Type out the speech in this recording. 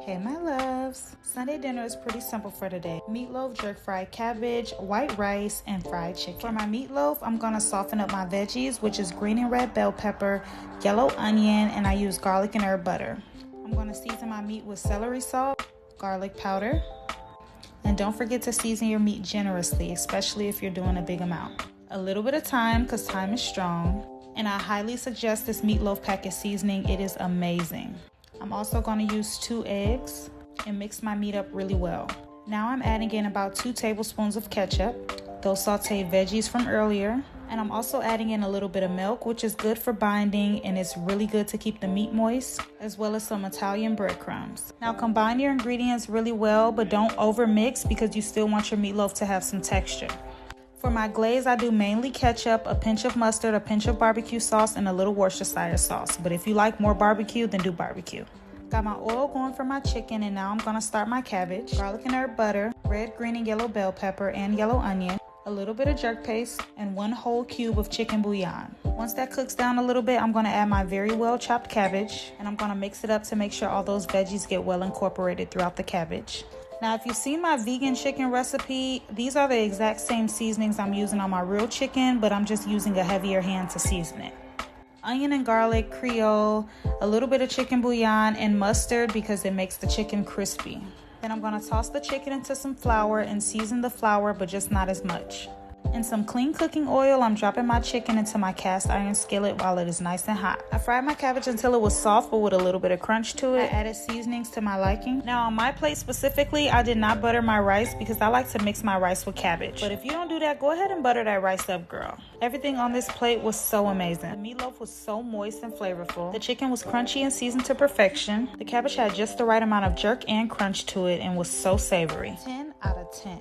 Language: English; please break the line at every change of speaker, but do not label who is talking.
Hey my loves, Sunday dinner is pretty simple for today. Meatloaf, jerk fried cabbage, white rice, and fried chicken. For my meatloaf, I'm gonna soften up my veggies, which is green and red bell pepper, yellow onion, and I use garlic and herb butter. I'm gonna season my meat with celery salt, garlic powder, and don't forget to season your meat generously, especially if you're doing a big amount. A little bit of thyme, because thyme is strong, and I highly suggest this meatloaf packet seasoning. It is amazing. I'm also going to use 2 eggs and mix my meat up really well. Now I'm adding in about 2 tablespoons of ketchup, those sauteed veggies from earlier, and I'm also adding in a little bit of milk, which is good for binding and it's really good to keep the meat moist, as well as some Italian breadcrumbs. Now combine your ingredients really well, but don't over mix because you still want your meatloaf to have some texture. For my glaze, I do mainly ketchup, a pinch of mustard, a pinch of barbecue sauce, and a little Worcestershire sauce. But if you like more barbecue, then do barbecue. Got my oil going for my chicken, and now I'm gonna start my cabbage, garlic and herb butter, red, green, and yellow bell pepper, and yellow onion, a little bit of jerk paste, and 1 whole cube of chicken bouillon. Once that cooks down a little bit, I'm gonna add my very well chopped cabbage, and I'm gonna mix it up to make sure all those veggies get well incorporated throughout the cabbage. Now, if you've seen my vegan chicken recipe, these are the exact same seasonings I'm using on my real chicken, but I'm just using a heavier hand to season it. Onion and garlic, Creole, a little bit of chicken bouillon, and mustard because it makes the chicken crispy. Then I'm gonna toss the chicken into some flour and season the flour, but just not as much. In some clean cooking oil, I'm dropping my chicken into my cast iron skillet while it is nice and hot. I fried my cabbage until it was soft but with a little bit of crunch to it. I added seasonings to my liking. Now on my plate specifically, I did not butter my rice because I like to mix my rice with cabbage. But if you don't do that, go ahead and butter that rice up, girl. Everything on this plate was so amazing. The meatloaf was so moist and flavorful. The chicken was crunchy and seasoned to perfection. The cabbage had just the right amount of jerk and crunch to it and was so savory. 10 out of 10.